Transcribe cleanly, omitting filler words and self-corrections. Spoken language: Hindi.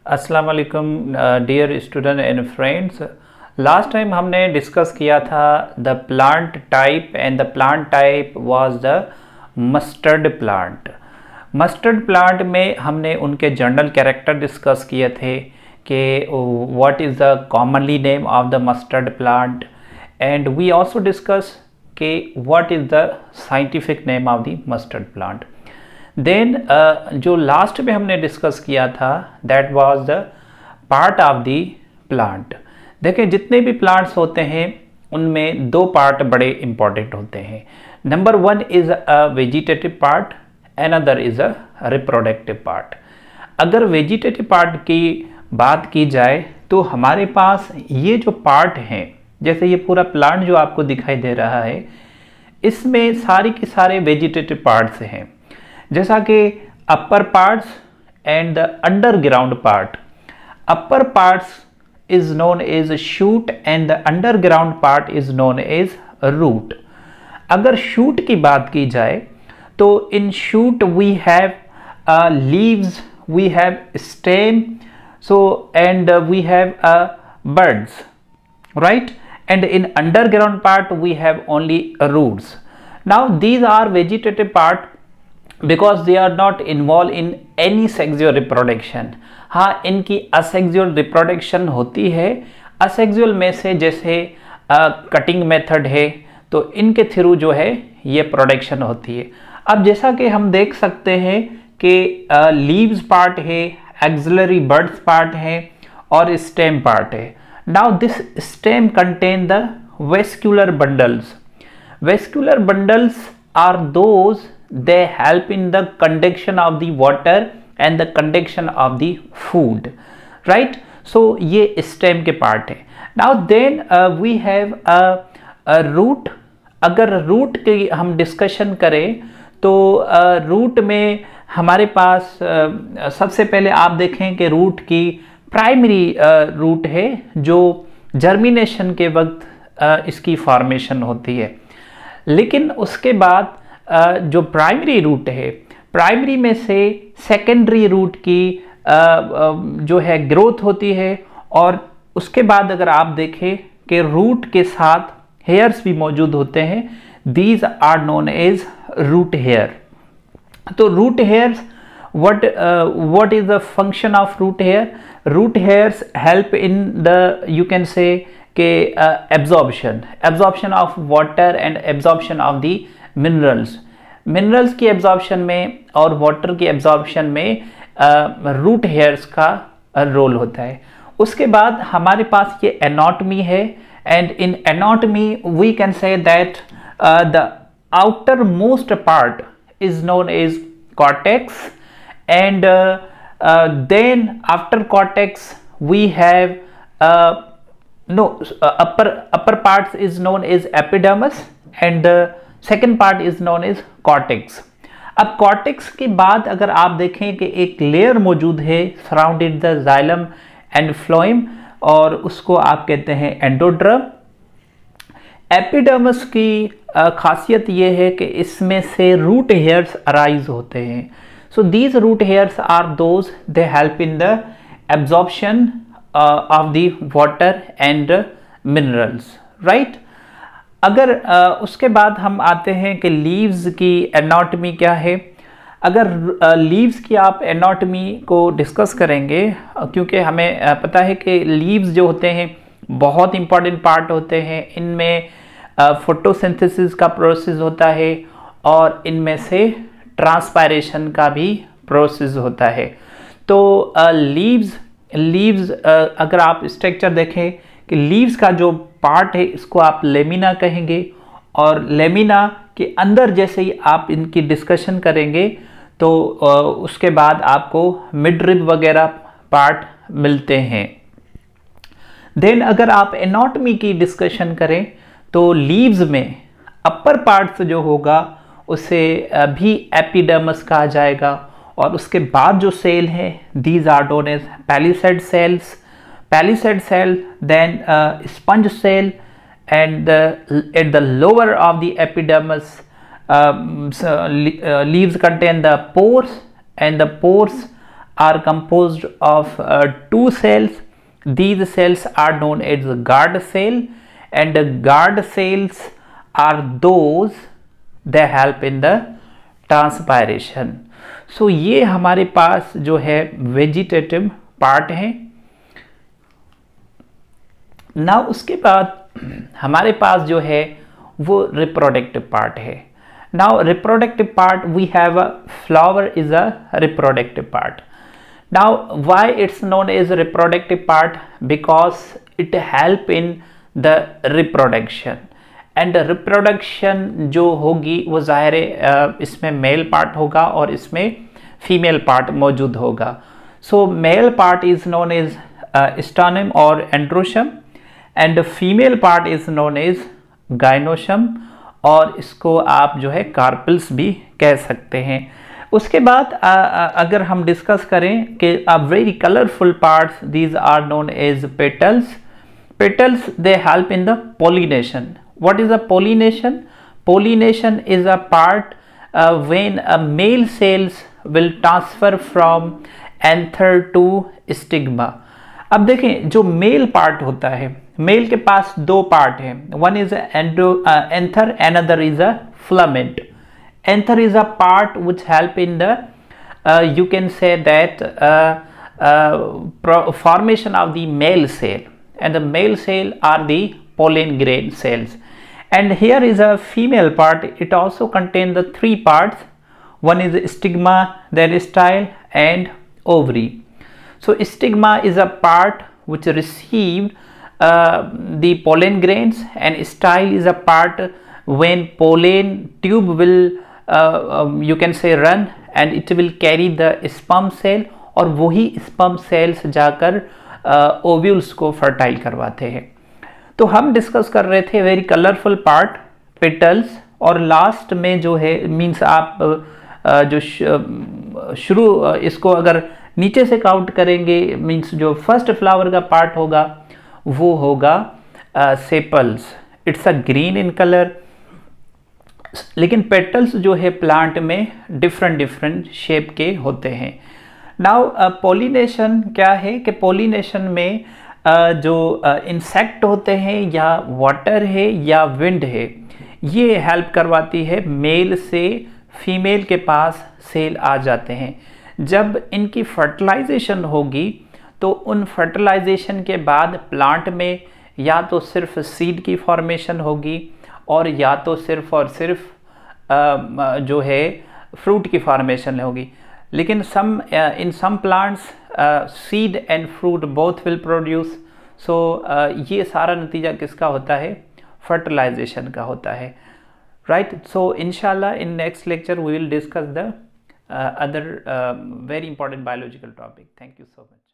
अस्सलाम वालेकुम dear student and friends. Last time हमने डिस्कस किया था the plant type and the plant type was the mustard plant. Mustard plant में हमने उनके जनरल कैरेक्टर डिस्कस किए थे कि what is the commonly name of the mustard plant and we also discuss कि what is the scientific name of the mustard plant. Then जो लास्ट में हमने डिस्कस किया था that was the part of the plant. देखें, जितने भी प्लांट्स होते हैं उनमें दो पार्ट बड़े इंपॉर्टेंट होते हैं। Number one is a vegetative part, another is a reproductive part. अगर वेजिटेटिव पार्ट की बात की जाए तो हमारे पास ये जो पार्ट हैं, जैसे ये पूरा प्लांट जो आपको दिखाई दे रहा है, इसमें सारे के सारे वेजिटेटिव पार्ट्स हैं, जैसा कि upper parts and the underground part. Upper parts is known as shoot and the underground part is known as root. अगर शूट की बात की जाए तो in shoot we have leaves, we have stem, so and we have buds, right? And in underground part we have only roots. Now these are vegetative part because they are not involved in any sexual reproduction. हाँ, इनकी असेक्सुअल रिप्रोडक्शन होती है। असेक्सुअल में से जैसे कटिंग मेथड है तो इनके थ्रू जो है ये प्रोडक्शन होती है। अब जैसा कि हम देख सकते हैं कि लीव्स पार्ट है, एक्सिलरी बड्स पार्ट है और स्टेम पार्ट है। Now this stem contain the vascular bundles. Vascular bundles are those they help in the conduction of the water and the conduction of the food, right? So ये stem के part है। Now then we have a root। अगर root की हम discussion करें तो root में हमारे पास सबसे पहले आप देखें कि root की primary root है जो germination के वक्त इसकी formation होती है। लेकिन उसके बाद जो प्राइमरी रूट है, प्राइमरी में से सेकेंडरी रूट की जो है ग्रोथ होती है और उसके बाद अगर आप देखें कि रूट के साथ हेयर्स भी मौजूद होते हैं, these are known as root hair. तो root hairs, what is the function of root hair? Root hairs help in the, you can say के absorption of water and absorption of the minerals की एब्जॉर्प्शन में और वाटर की एब्जॉर्प्शन में रूट हेयर्स का रोल होता है। उसके बाद हमारे पास ये एनाटॉमी है and in anatomy we can say that the outer most part is known as cortex and then after cortex we have upper parts is known as epidermis and the second part is known as cortex। अब कॉर्टेक्स के बाद अगर आप देखें कि एक लेयर मौजूद है surrounded the xylem and phloem और उसको आप कहते हैं एंडोड्रम। एपिडर्मिस की खासियत ये है कि इसमें से रूट हेयर्स अराइज होते हैं। So these root hairs are those they help in the absorption of the water and minerals, right? अगर उसके बाद हम आते हैं कि लीव्स की एनाटॉमी क्या है। अगर लीव्स की आप एनाटॉमी को डिस्कस करेंगे, क्योंकि हमें पता है कि लीव्स जो होते हैं बहुत इंपॉर्टेंट पार्ट होते हैं, इनमें फोटोसिंथेसिस का प्रोसेस होता है और इनमें से ट्रांसपायरेशन का भी प्रोसेस होता है। तो लीव्स अगर आप स्ट्रक्चर देखें कि लीव्स का जो पार्ट है इसको आप लेमिना कहेंगे और लेमिना के अंदर जैसे ही आप इनकी डिस्कशन करेंगे तो उसके बाद आपको मिडरिब वगैरह पार्ट मिलते हैं। देन अगर आप एनाटॉमी की डिस्कशन करें तो लीव्स में अपर पार्ट जो होगा उसे भी एपिडर्मिस कहा जाएगा और उसके बाद जो सेल है these are known as palisade cells, then sponge cell and at the lower of the epidermis leaves contain the pores and the pores are composed of two cells. These cells are known as guard cell, and the guard cells are those that help in the transpiration. So ये हमारे पास जो है वेजिटेटिव पार्ट है. नाउ उसके बाद हमारे पास जो है वो रिप्रोडक्टिव पार्ट है. Now reproductive part we have a flower is a reproductive part. Now why it's known as reproductive part? Because it help in the reproduction. And reproduction जो होगी वो ज़ाहिर है इसमें मेल पार्ट होगा और इसमें फीमेल पार्ट मौजूद होगा. So male part is known as stamen और androecium, and female part is known as gynoecium, और इसको आप जो है कार्पल्स भी कह सकते हैं. उसके बाद अगर हम डिस्कस करें कि very colourful parts, these are known as petals. Petals, they help in the pollination. What is a pollination? Pollination is a part when a male cells will transfer from anther to stigma. अब देखें जो मेल पार्ट होता है, मेल के पास दो पार्ट है. One is anther, another is a filament. Anther is a part which help in the you can say that formation of the male cell, and the male cell are the pollen grain cells. And here is a female part. It also contains the three parts. One is stigma, then style and ovary. So stigma is a part which received the pollen grains, and style is a part when pollen tube will you can say run, and it will carry the sperm cell, और वही sperm cells जाकर ओव्यूल्स को फर्टाइल करवाते हैं. तो हम डिस्कस कर रहे थे वेरी कलरफुल पार्ट, पेटल्स, और लास्ट में जो है मीन्स आप जो शुरू इसको अगर नीचे से काउंट करेंगे, मीन्स जो फर्स्ट फ्लावर का पार्ट होगा वो होगा sepals. It's a green in colour. लेकिन पेटल्स जो है प्लांट में डिफरेंट शेप के होते हैं. नाउ पोलिनेशन क्या है कि पोलिनेशन में जो इंसेक्ट होते हैं या वाटर है या विंड है, ये हेल्प करवाती है. मेल से फीमेल के पास सेल आ जाते हैं. जब इनकी फर्टिलाइजेशन होगी तो उन फर्टिलाइजेशन के बाद प्लांट में या तो सिर्फ सीड की फॉर्मेशन होगी, और या तो सिर्फ और सिर्फ जो है फ्रूट की फॉर्मेशन होगी. लेकिन in some plants seed and fruit both will produce. So ये सारा नतीजा किसका होता है? फर्टिलाइजेशन का होता है, राइट. सो इंशाल्लाह in next lecture we will discuss the other very important biological topic. Thank you so much.